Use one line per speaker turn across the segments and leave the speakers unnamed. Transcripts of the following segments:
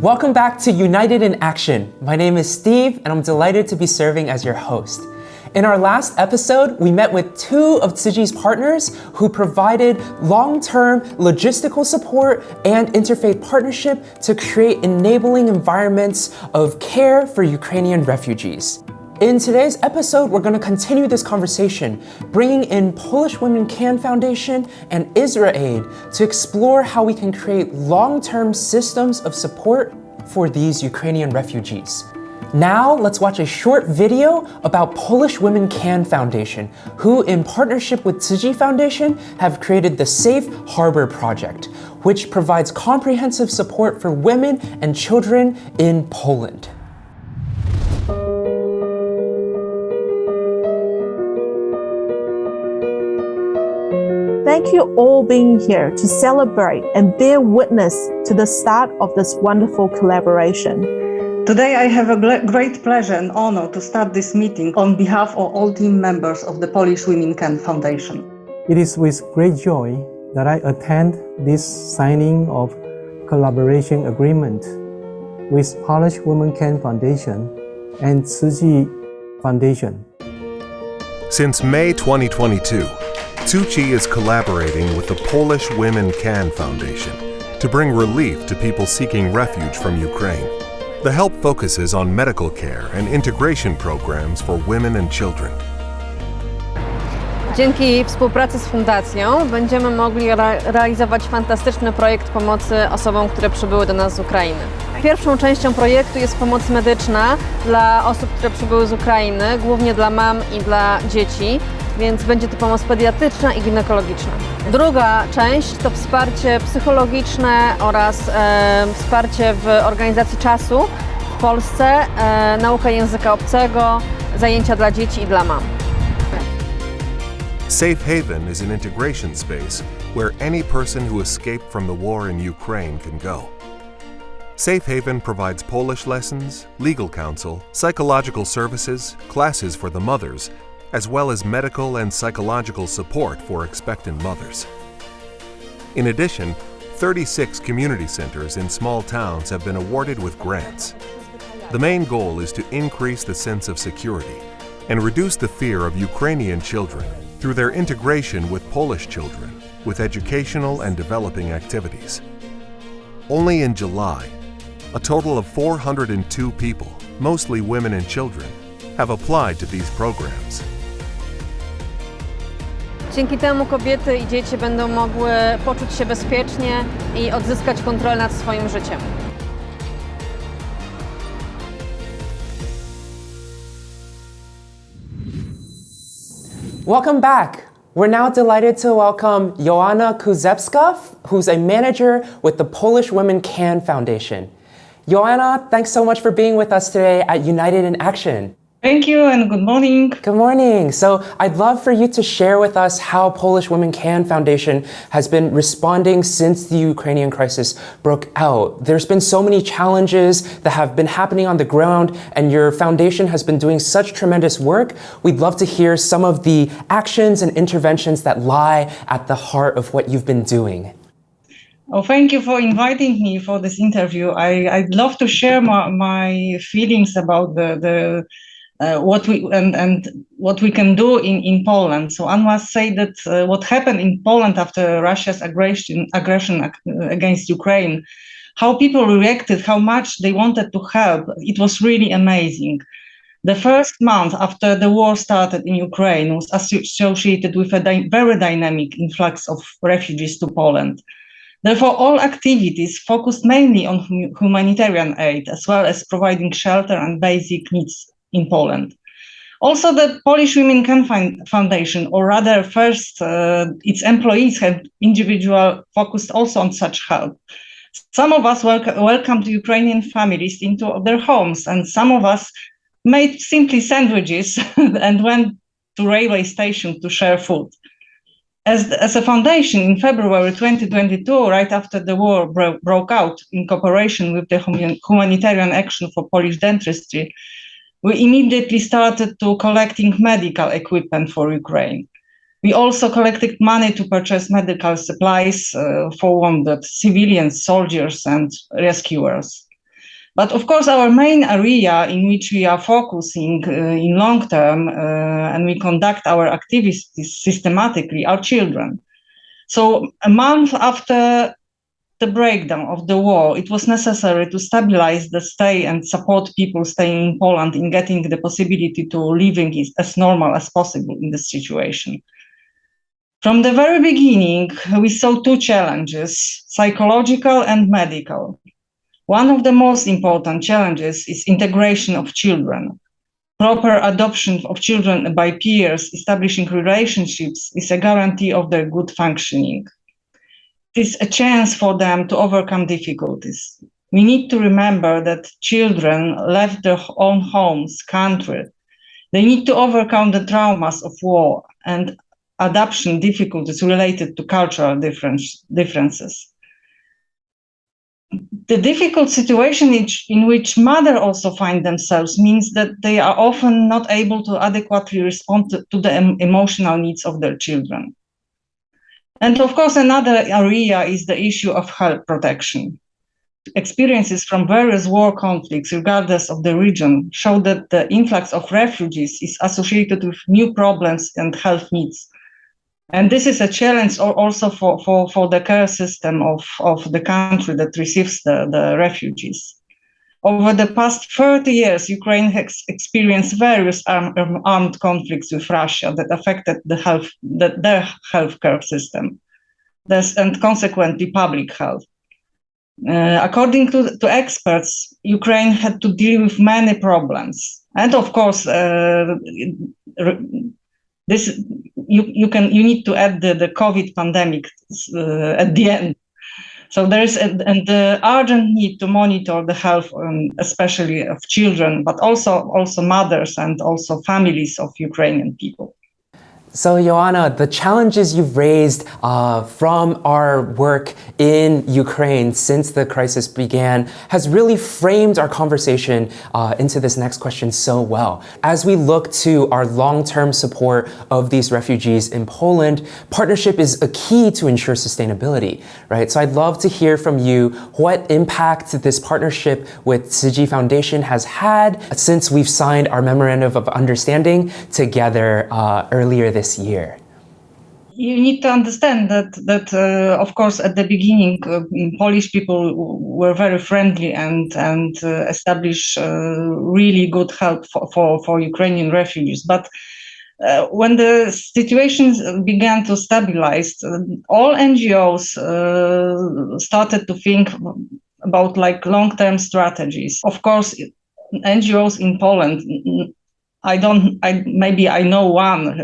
Welcome back to United in Action. My name is Steve, and I'm delighted to be serving as your host. In our last episode, we met with two of Tzu Chi's partners who provided long-term logistical support and interfaith partnership to create enabling environments of care for Ukrainian refugees. In today's episode, we're going to continue this conversation, bringing in Polish Women Can Foundation and IsraAID to explore how we can create long-term systems of support for these Ukrainian refugees. Now, let's watch a short video about Polish Women Can Foundation, who, in partnership with Tzu Chi Foundation, have created the Safe Harbor Project, which provides comprehensive support for women and children in Poland.
Thank you all being here to celebrate and bear witness to the start of this wonderful collaboration.
Today I have a great pleasure and honor to start this meeting on behalf of all team members of the Polish Women Can Foundation.
It is with great joy that I attend this signing of collaboration agreement with Polish Women Can Foundation and Tzu Chi Foundation.
Since May 2022, Tzu Chi is collaborating with the Polish Women Can Foundation to bring relief to people seeking refuge from Ukraine. The help focuses on medical care and integration programs for women and children.
Dzięki współpracy z Fundacją będziemy mogli realizować fantastyczny projekt pomocy osobom, które przybyły do nas z Ukrainy. Pierwszą częścią projektu jest pomoc medyczna dla osób, które przybyły z Ukrainy, głównie dla mam i dla dzieci, więc będzie to pomoc pediatryczna i ginekologiczna. Druga część to wsparcie psychologiczne oraz wsparcie w organizacji czasu w Polsce, nauka języka obcego, zajęcia dla dzieci i dla mam.
Safe Haven is an integration space where any person who escaped from the war in Ukraine can go. Safe Haven provides Polish lessons, legal counsel, psychological services, classes for the mothers, as well as medical and psychological support for expectant mothers. In addition, 36 community centers in small towns have been awarded with grants. The main goal is to increase the sense of security and reduce the fear of Ukrainian children through their integration with Polish children with educational and developing activities. Only in July, a total of 402 people, mostly women and children, have applied to these programs.
Dzięki temu kobiety i dzieci będą mogły poczuć się bezpiecznie i odzyskać kontrolę nad swoim życiem.
Welcome back. We're now delighted to welcome Joanna Kuzebska, who's a manager with the Polish Women Can Foundation. Joanna, thanks so much for being with us today at United in Action.
Thank you and good morning.
Good morning. So I'd love for you to share with us how Polish Women Can Foundation has been responding since the Ukrainian crisis broke out. There's been so many challenges that have been happening on the ground, and your foundation has been doing such tremendous work. We'd love to hear some of the actions and interventions that lie at the heart of what you've been doing.
Oh, thank you for inviting me for this interview. I'd love to share my feelings about what we can do in Poland. So I must say that what happened in Poland after Russia's aggression against Ukraine, how people reacted, how much they wanted to help, it was really amazing. The first month after the war started in Ukraine was associated with a very dynamic influx of refugees to Poland. Therefore, all activities focused mainly on humanitarian aid, as well as providing shelter and basic needs in Poland. Also, the Polish Women Can Foundation, or rather first its employees have individual focused also on such help. Some of us welcomed Ukrainian families into their homes, and some of us made simply sandwiches and went to railway station to share food. As a foundation, in February 2022, right after the war broke out, in cooperation with the Humanitarian Action for Polish Dentistry, we immediately started to collecting medical equipment for Ukraine. We also collected money to purchase medical supplies for wounded civilians, soldiers, and rescuers. But of course, our main area in which we are focusing in long term and we conduct our activities systematically are children. So a month after the breakdown of the war, it was necessary to stabilize the state and support people staying in Poland in getting the possibility to living as normal as possible in this situation. From the very beginning, we saw two challenges, psychological and medical. One of the most important challenges is integration of children. Proper adoption of children by peers, establishing relationships, is a guarantee of their good functioning. It is a chance for them to overcome difficulties. We need to remember that children left their own homes, country. They need to overcome the traumas of war and adoption difficulties related to cultural differences. The difficult situation in which mothers also find themselves means that they are often not able to adequately respond to the emotional needs of their children. And of course, another area is the issue of health protection. Experiences from various war conflicts, regardless of the region, show that the influx of refugees is associated with new problems and health needs. And this is a challenge also for the care system of the country that receives the refugees. Over the past 30 years, Ukraine has experienced various armed conflicts with Russia that affected their healthcare system, and consequently public health. According to experts, Ukraine had to deal with many problems, and of course, you need to add the COVID pandemic at the end. So there is the urgent need to monitor the health, especially of children, but also mothers and also families of Ukrainian people.
So Joanna, the challenges you've raised from our work in Ukraine since the crisis began has really framed our conversation into this next question so well. As we look to our long-term support of these refugees in Poland, partnership is a key to ensure sustainability, right? So I'd love to hear from you what impact this partnership with Tzu Chi Foundation has had since we've signed our Memorandum of Understanding together earlier this year.
You need to understand that of course, at the beginning, Polish people were very friendly and established really good help for Ukrainian refugees. But when the situation began to stabilize, all NGOs started to think about long-term strategies. Of course, NGOs in Poland, maybe I know one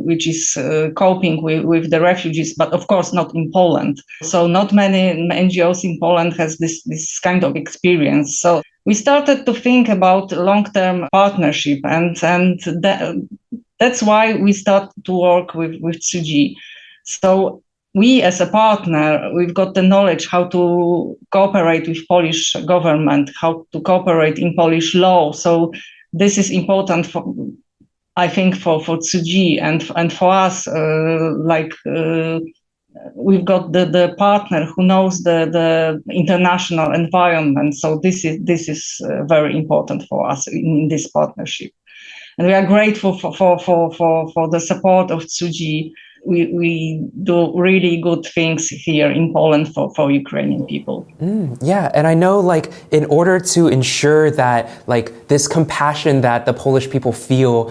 which is coping with the refugees, but of course not in Poland. So not many NGOs in Poland has this kind of experience. So we started to think about long-term partnership, and that's why we started to work with Tzu Chi. So we as a partner, we've got the knowledge how to cooperate with Polish government, how to cooperate in Polish law. So this is important I think for Tzu Chi and for us. We've got the partner who knows the international environment. So this is very important for us in this partnership, and we are grateful for the support of Tzu Chi. We do really good things here in Poland for Ukrainian people.
Yeah, and I know in order to ensure that this compassion that the Polish people feel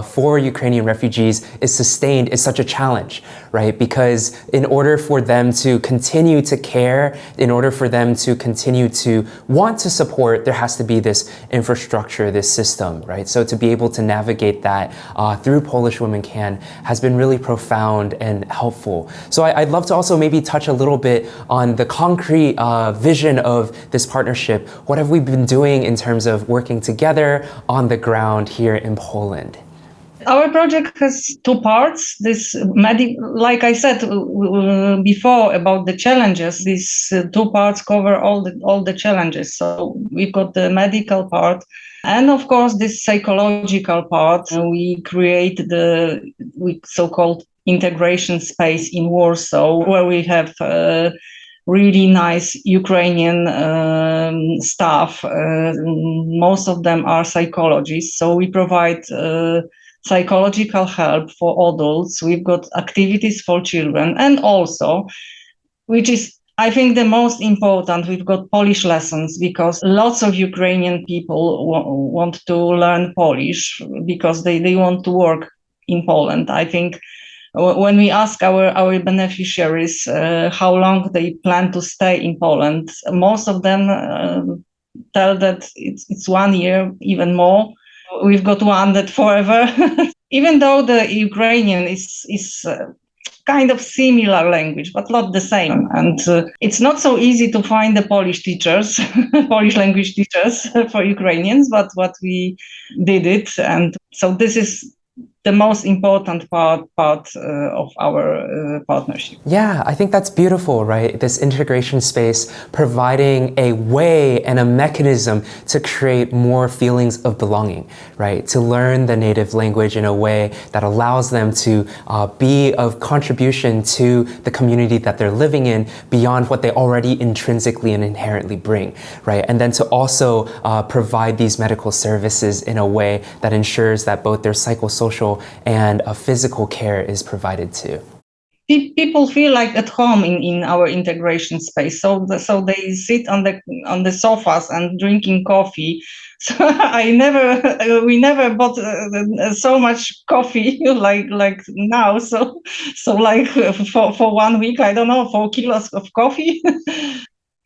for Ukrainian refugees is sustained is such a challenge, right? Because in order for them to continue to care, in order for them to continue to want to support, there has to be this infrastructure, this system, right? So to be able to navigate that through Polish Women Can has been really profound and helpful. So I'd love to also maybe touch a little bit on the concrete vision of this partnership. What have we been doing in terms of working together on the ground here in Poland?
Our project has two parts. Like I said before about the challenges, these two parts cover all the challenges. So we've got the medical part, and of course this psychological part. We create the so-called integration space in Warsaw, where we have really nice Ukrainian staff. Most of them are psychologists, so we provide psychological help for adults. We've got activities for children, and also, which is I think the most important, we've got Polish lessons, because lots of Ukrainian people want to learn Polish because they want to work in Poland. I think when we ask our beneficiaries how long they plan to stay in Poland, most of them tell that it's 1 year, even more. We've got one that forever. Even though the Ukrainian is kind of similar language, but not the same. And it's not so easy to find the Polish teachers, Polish language teachers for Ukrainians, but what we did it. And so this is the most important part of our partnership.
Yeah, I think that's beautiful, right? This integration space providing a way and a mechanism to create more feelings of belonging, right? To learn the native language in a way that allows them to be of contribution to the community that they're living in beyond what they already intrinsically and inherently bring, right? And then to also provide these medical services in a way that ensures that both their psychosocial and a physical care is provided too.
People feel like at home in our integration space, so they sit on the sofas and drinking coffee. So we never bought so much coffee like now. So like for 1 week, I don't know, 4 kilos of coffee.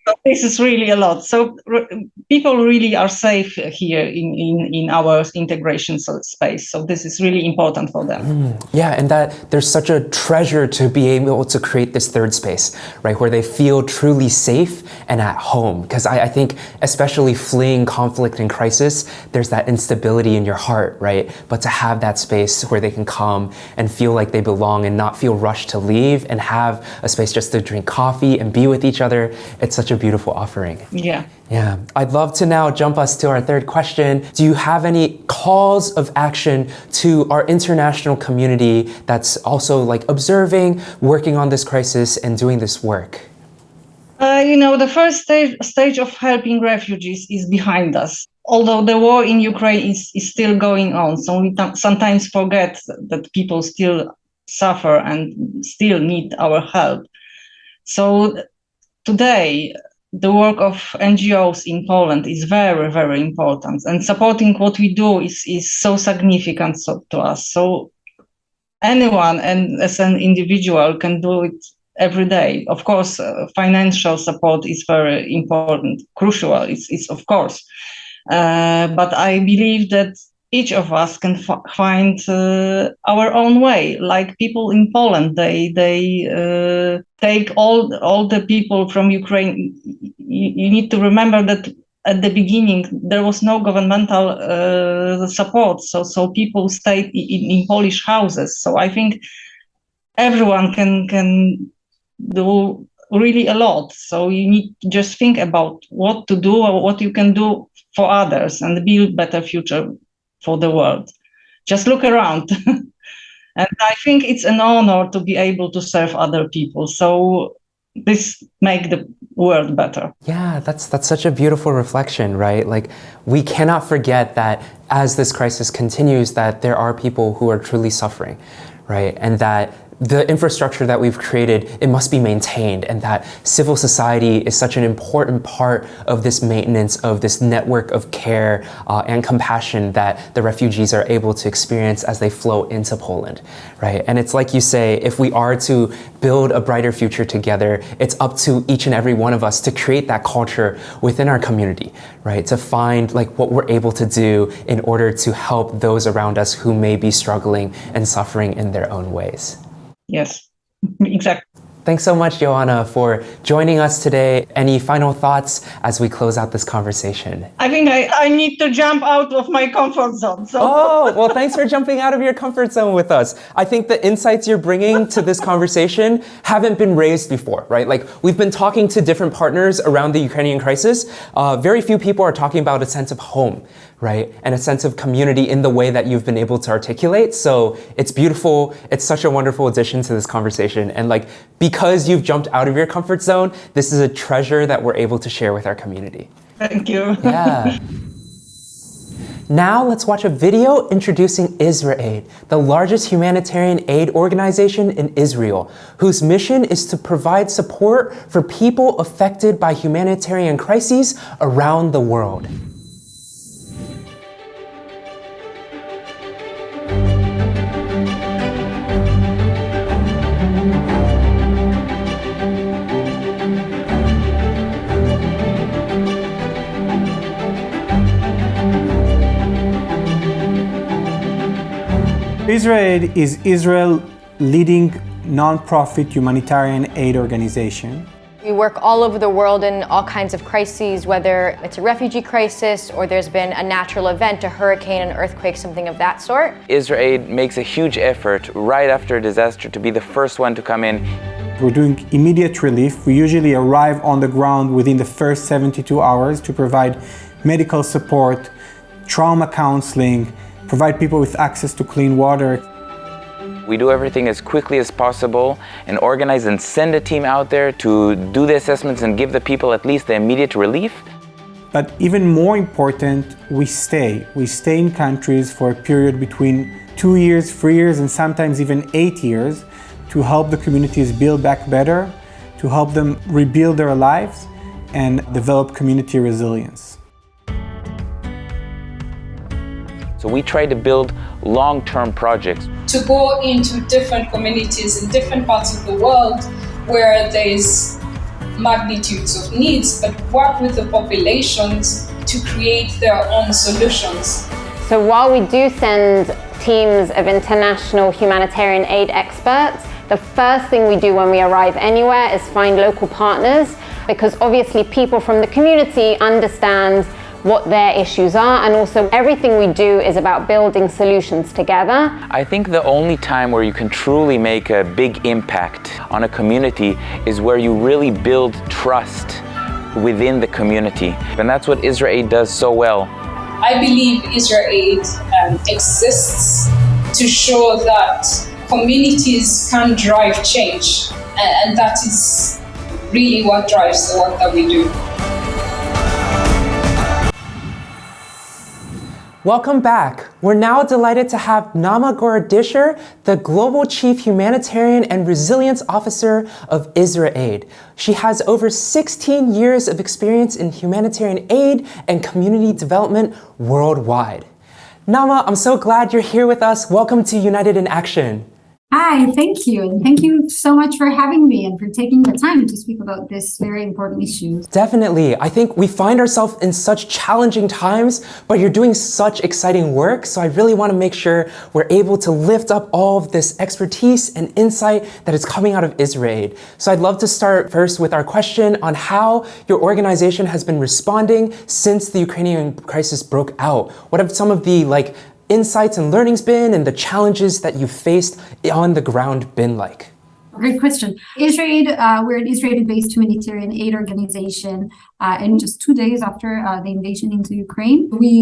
So this is really a lot. So people really are safe here in our integration space. So this is really important for them.
Yeah, and that there's such a treasure to be able to create this third space, right, where they feel truly safe and at home. Because I think, especially fleeing conflict and crisis, there's that instability in your heart, right? But to have that space where they can come and feel like they belong and not feel rushed to leave and have a space just to drink coffee and be with each other, it's such a beautiful offering.
Yeah.
Yeah. I'd love to now jump us to our third question. Do you have any calls of action to our international community that's also like observing, working on this crisis and doing this work?
The first stage of helping refugees is behind us. Although the war in Ukraine is still going on, so we sometimes forget that people still suffer and still need our help. So today, the work of NGOs in Poland is very, very important, and supporting what we do is so significant to us. So anyone and as an individual can do it every day. Of course, financial support is very important, crucial, it's of course. But I believe that each of us can find our own way. Like people in Poland, they take all the people from Ukraine. You need to remember that at the beginning there was no governmental support, so people stayed in Polish houses. So I think everyone can do really a lot. So you need to just think about what to do or what you can do for others and build better future for the world. Just look around. And I think it's an honor to be able to serve other people. So this make the world better.
Yeah, that's such a beautiful reflection, right? Like, we cannot forget that as this crisis continues, that there are people who are truly suffering, right? And that the infrastructure that we've created, it must be maintained, and that civil society is such an important part of this maintenance of this network of care and compassion that the refugees are able to experience as they flow into Poland, right? And it's like you say, if we are to build a brighter future together, it's up to each and every one of us to create that culture within our community, right? To find like what we're able to do in order to help those around us who may be struggling and suffering in their own ways.
Yes, exactly.
Thanks so much, Joanna, for joining us today. Any final thoughts as we close out this conversation?
I think I need to jump out of my comfort zone. So.
Oh, well, thanks for jumping out of your comfort zone with us. I think the insights you're bringing to this conversation haven't been raised before, right? Like, we've been talking to different partners around the Ukrainian crisis. Very few people are talking about a sense of home, right? And a sense of community in the way that you've been able to articulate. So it's beautiful. It's such a wonderful addition to this conversation. And like, because because you've jumped out of your comfort zone, this is a treasure that we're able to share with our community.
Thank you.
Yeah. Now let's watch a video introducing IsraAID, the largest humanitarian aid organization in Israel, whose mission is to provide support for people affected by humanitarian crises around the world.
IsraAID is Israel's leading non-profit humanitarian aid organization.
We work all over the world in all kinds of crises, whether it's a refugee crisis or there's been a natural event, a hurricane, an earthquake, something of that sort.
IsraAID makes a huge effort right after a disaster to be the first one to come in.
We're doing immediate relief. We usually arrive on the ground within the first 72 hours to provide medical support, trauma counseling, provide people with access to clean water.
We do everything as quickly as possible and organize and send a team out there to do the assessments and give the people at least the immediate relief.
But even more important, we stay. We stay in countries for a period between 2 years, 3 years, and sometimes even 8 years to help the communities build back better, to help them rebuild their lives and develop community resilience.
So we try to build long-term projects.
To go into different communities in different parts of the world where there is magnitudes of needs, but work with the populations to create their own solutions.
So while we do send teams of international humanitarian aid experts, the first thing we do when we arrive anywhere is find local partners, because obviously people from the community understand what their issues are, and also everything we do is about building solutions together.
I think the only time where you can truly make a big impact on a community is where you really build trust within the community. And that's what IsraAID does so well.
I believe IsraAID exists to show that communities can drive change, and that is really what drives the work that we do.
Welcome back. We're now delighted to have Naama Gorodischer, the Global Chief Humanitarian and Resilience Officer of IsraAID. She has over 16 years of experience in humanitarian aid and community development worldwide. Naama, I'm so glad you're here with us. Welcome to United in Action.
Hi, thank you. And thank you so much for having me and for taking the time to speak about this very important issue.
Definitely. I think we find ourselves in such challenging times, but you're doing such exciting work. So I really want to make sure we're able to lift up all of this expertise and insight that is coming out of IsraAID. So I'd love to start first with our question on how your organization has been responding since the Ukrainian crisis broke out. What have some of the insights and learnings been, and the challenges that you've faced on the ground been like?
Great question. IsraAID, we're an Israeli-based humanitarian aid organization, and just 2 days after the invasion into Ukraine, we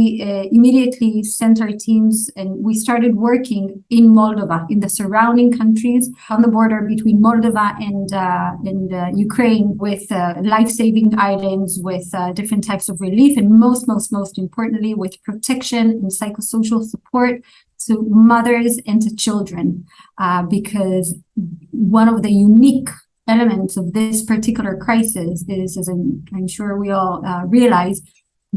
immediately sent our teams and we started working in Moldova, in the surrounding countries on the border between Moldova and Ukraine, with life-saving items, with different types of relief, and most importantly, with protection and psychosocial support to mothers and to children, because one of the unique elements of this particular crisis is, as I'm sure we all realize,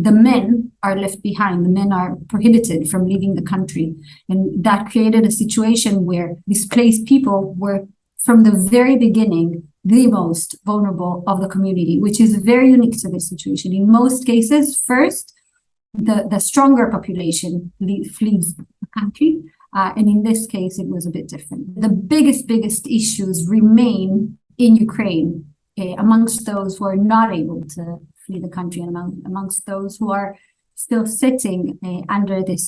the men are left behind. The men are prohibited from leaving the country. And that created a situation where displaced people were, from the very beginning, the most vulnerable of the community, which is very unique to this situation. In most cases, first, the stronger population flees the country, and in this case, it was a bit different. The biggest issues remain in Ukraine, amongst those who are not able to flee the country, and amongst those who are still sitting under this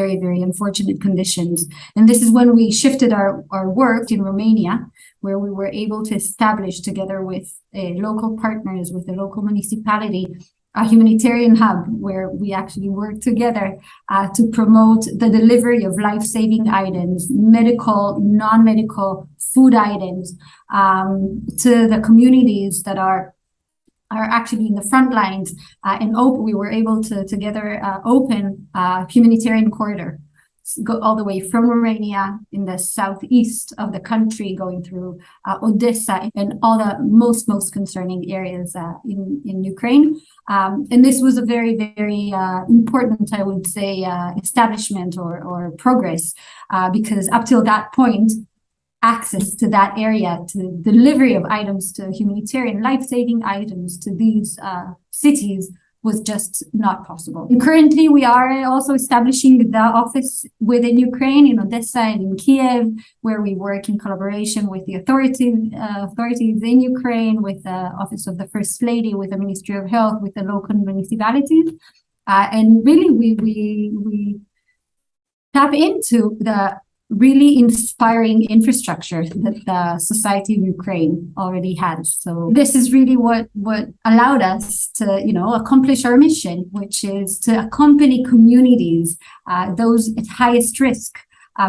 very unfortunate conditions. And this is when we shifted our work in Romania, where we were able to establish, together with local partners, with the local municipality, a humanitarian hub where we actually work together to promote the delivery of life-saving items, medical, non-medical food items to the communities that are actually in the front lines. And we were able to together open a humanitarian corridor, go all the way from Romania in the southeast of the country, going through Odessa and all the most concerning areas in Ukraine. And this was a very, very important, I would say, establishment or progress, because up till that point, access to that area, to delivery of items, to humanitarian life-saving items to these cities was just not possible. And currently, we are also establishing the office within Ukraine, in Odessa and in Kiev, where we work in collaboration with the authorities in Ukraine, with the Office of the First Lady, with the Ministry of Health, with the local municipalities. And really, we tap into the really inspiring infrastructure that the society of Ukraine already has. So this is really what allowed us to, accomplish our mission, which is to accompany communities, those at highest risk,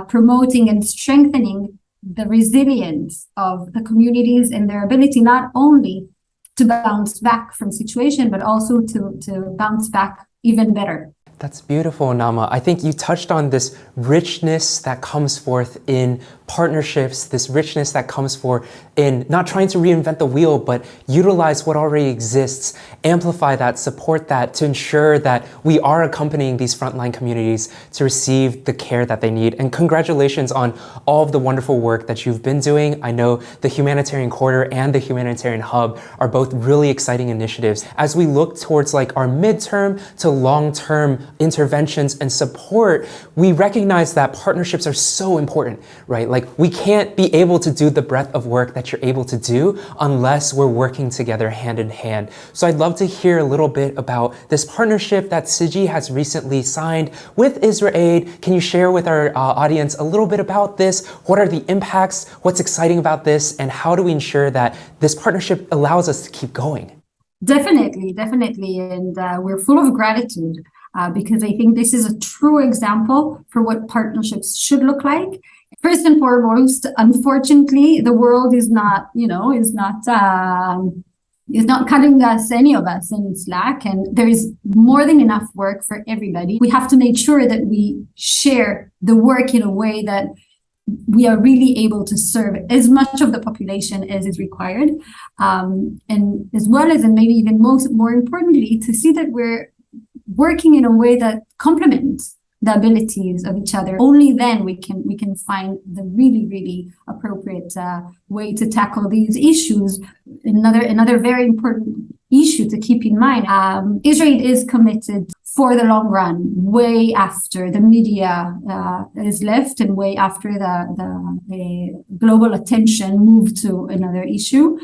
promoting and strengthening the resilience of the communities and their ability not only to bounce back from situation, but also to bounce back even better.
That's beautiful, Naama. I think you touched on this richness that comes forth in partnerships, this richness that comes forth in not trying to reinvent the wheel, but utilize what already exists, amplify that, support that, to ensure that we are accompanying these frontline communities to receive the care that they need. And congratulations on all of the wonderful work that you've been doing. I know the Humanitarian Corridor and the Humanitarian Hub are both really exciting initiatives. As we look towards our midterm to long-term interventions and support, we recognize that partnerships are so important, right? We can't be able to do the breadth of work that you're able to do unless we're working together hand in hand. So I'd love to hear a little bit about this partnership that Tzu Chi has recently signed with IsraAID. Can you share with our audience a little bit about this? What are the impacts? What's exciting about this? And how do we ensure that this partnership allows us to keep going?
Definitely. And we're full of gratitude because I think this is a true example for what partnerships should look like. First and foremost, unfortunately, the world is not cutting any of us any slack, and there is more than enough work for everybody. We have to make sure that we share the work in a way that we are really able to serve as much of the population as is required, and as well as, and maybe even more importantly, to see that we're working in a way that complements the abilities of each other. Only then we can find the really, really appropriate way to tackle these issues. Another very important issue to keep in mind, IsraAID is committed for the long run, way after the media is left and way after the global attention moved to another issue.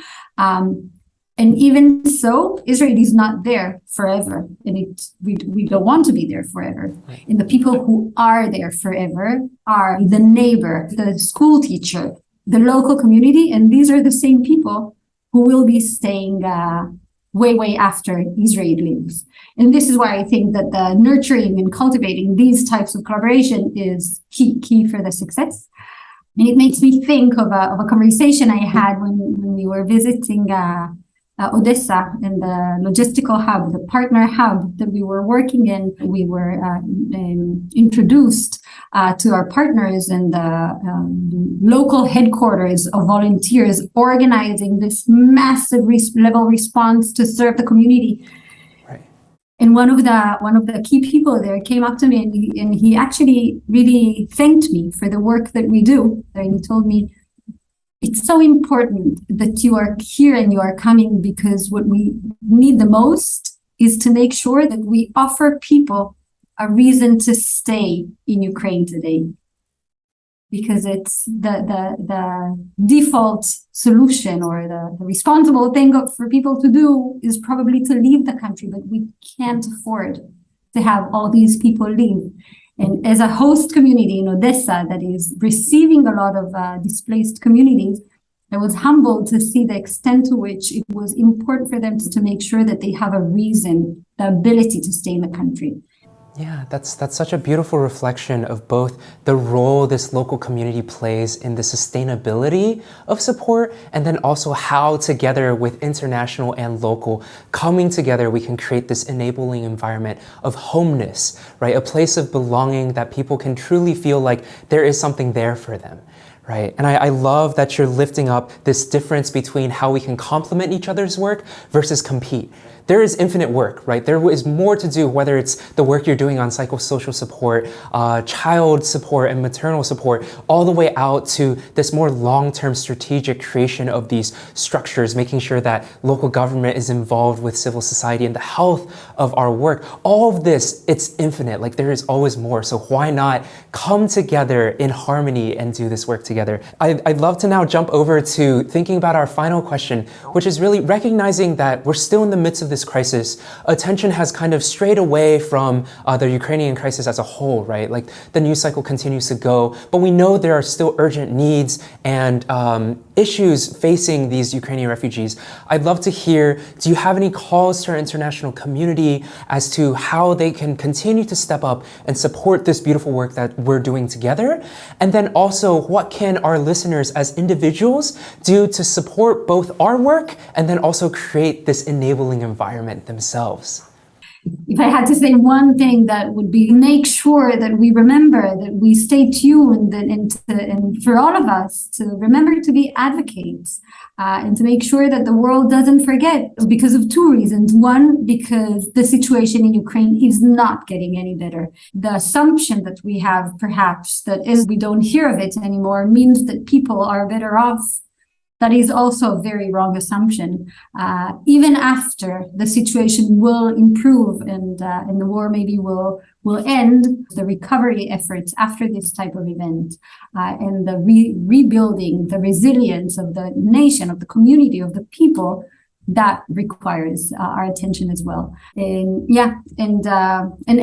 And even so, IsraAID is not there forever, and we don't want to be there forever. And the people who are there forever are the neighbor, the school teacher, the local community, and these are the same people who will be staying way after IsraAID leaves. And this is why I think that the nurturing and cultivating these types of collaboration is key for the success. And it makes me think of a conversation I had when we were visiting Odessa and the logistical hub, the partner hub that we were working in. We were introduced to our partners and the local headquarters of volunteers organizing this massive level response to serve the community. Right. And one of the key people there came up to me and he actually really thanked me for the work that we do. And he told me, it's so important that you are here and you are coming, because what we need the most is to make sure that we offer people a reason to stay in Ukraine today. Because it's the default solution or the responsible thing for people to do is probably to leave the country, but we can't afford to have all these people leave. And as a host community in Odessa that is receiving a lot of displaced communities, I was humbled to see the extent to which it was important for them to make sure that they have a reason the ability to stay in the country.
Yeah, that's such a beautiful reflection of both the role this local community plays in the sustainability of support, and then also how together with international and local coming together, we can create this enabling environment of homeness, right? A place of belonging that people can truly feel like there is something there for them. Right. And I love that you're lifting up this difference between how we can complement each other's work versus compete. There is infinite work, right? There is more to do, whether it's the work you're doing on psychosocial support, child support and maternal support, all the way out to this more long-term strategic creation of these structures, making sure that local government is involved with civil society and the health of our work. All of this, it's infinite, like there is always more. So why not come together in harmony and do this work together? I'd love to now jump over to thinking about our final question, which is really recognizing that we're still in the midst of this crisis. Attention has kind of strayed away from the Ukrainian crisis as a whole, right? Like the news cycle continues to go, but we know there are still urgent needs and issues facing these Ukrainian refugees. I'd love to hear, do you have any calls to our international community as to how they can continue to step up and support this beautiful work that we're doing together? And then also, what can our listeners as individuals do to support both our work and then also create this enabling environment themselves?
If I had to say one thing, that would be make sure that we remember, that we stay tuned, and for all of us to remember to be advocates and to make sure that the world doesn't forget, because of two reasons. One, because the situation in Ukraine is not getting any better. The assumption that we have, perhaps, that is we don't hear of it anymore, means that people are better off. That is also a very wrong assumption. Even after the situation will improve and the war maybe will end, the recovery efforts after this type of event and the rebuilding, the resilience of the nation, of the community, of the people, that requires our attention as well. And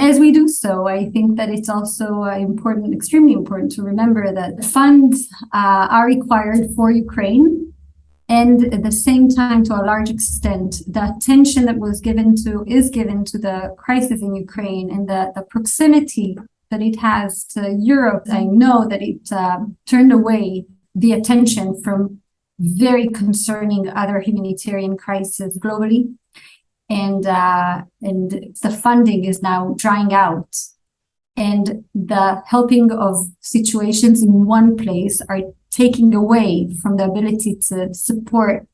as we do so, I think that it's also important, extremely important, to remember that funds are required for Ukraine. And at the same time, to a large extent, the attention that is given to the crisis in Ukraine and the proximity that it has to Europe. I know that it turned away the attention from very concerning other humanitarian crises globally, and the funding is now drying out, and the helping of situations in one place are taking away from the ability to support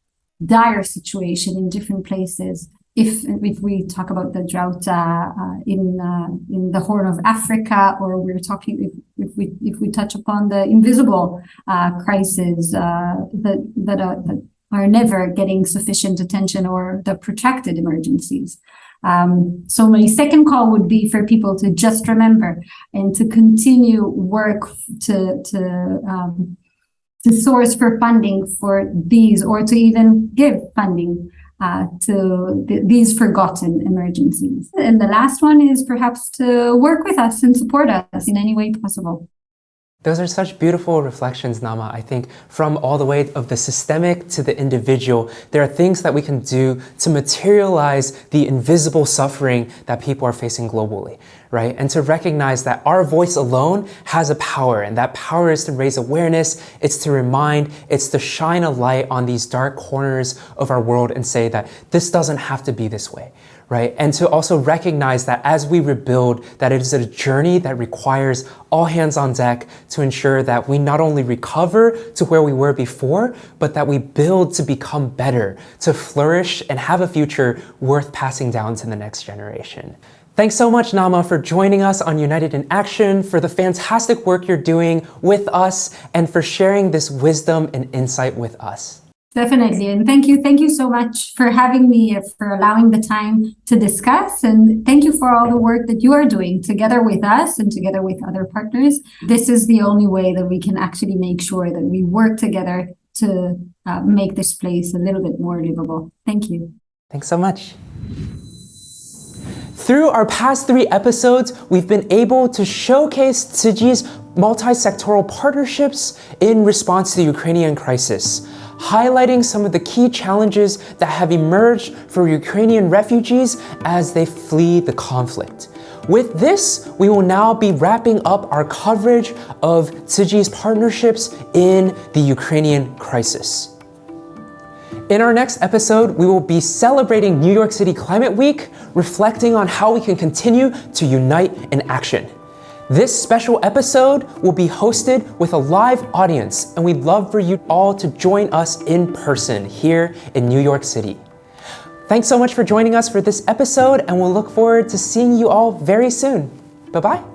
dire situation in different places. If we talk about the drought in the Horn of Africa, or we're talking if we touch upon the invisible crises that are never getting sufficient attention, or the protracted emergencies. So my second call would be for people to just remember and to continue work to source for funding for these, or to even give funding to these forgotten emergencies. And the last one is perhaps to work with us and support us in any way possible.
Those are such beautiful reflections, Naama. I think from all the way of the systemic to the individual, there are things that we can do to materialize the invisible suffering that people are facing globally, right? And to recognize that our voice alone has a power, and that power is to raise awareness, it's to remind, it's to shine a light on these dark corners of our world and say that this doesn't have to be this way. Right? And to also recognize that as we rebuild, that it is a journey that requires all hands on deck to ensure that we not only recover to where we were before, but that we build to become better, to flourish and have a future worth passing down to the next generation. Thanks so much, Naama, for joining us on United in Action, for the fantastic work you're doing with us, and for sharing this wisdom and insight with us.
Definitely. And thank you so much for having me, for allowing the time to discuss. And thank you for all the work that you are doing together with us and together with other partners. This is the only way that we can actually make sure that we work together to make this place a little bit more livable. Thank you.
Thanks so much. Through our past 3 episodes, we've been able to showcase Tzu Chi's multi-sectoral partnerships in response to the Ukrainian crisis. highlighting some of the key challenges that have emerged for Ukrainian refugees as they flee the conflict. With this, we will now be wrapping up our coverage of Tzu Chi's partnerships in the Ukrainian crisis. In our next episode, we will be celebrating New York City Climate Week, reflecting on how we can continue to unite in action. This special episode will be hosted with a live audience, and we'd love for you all to join us in person here in New York City. Thanks so much for joining us for this episode, and we'll look forward to seeing you all very soon. Bye-bye.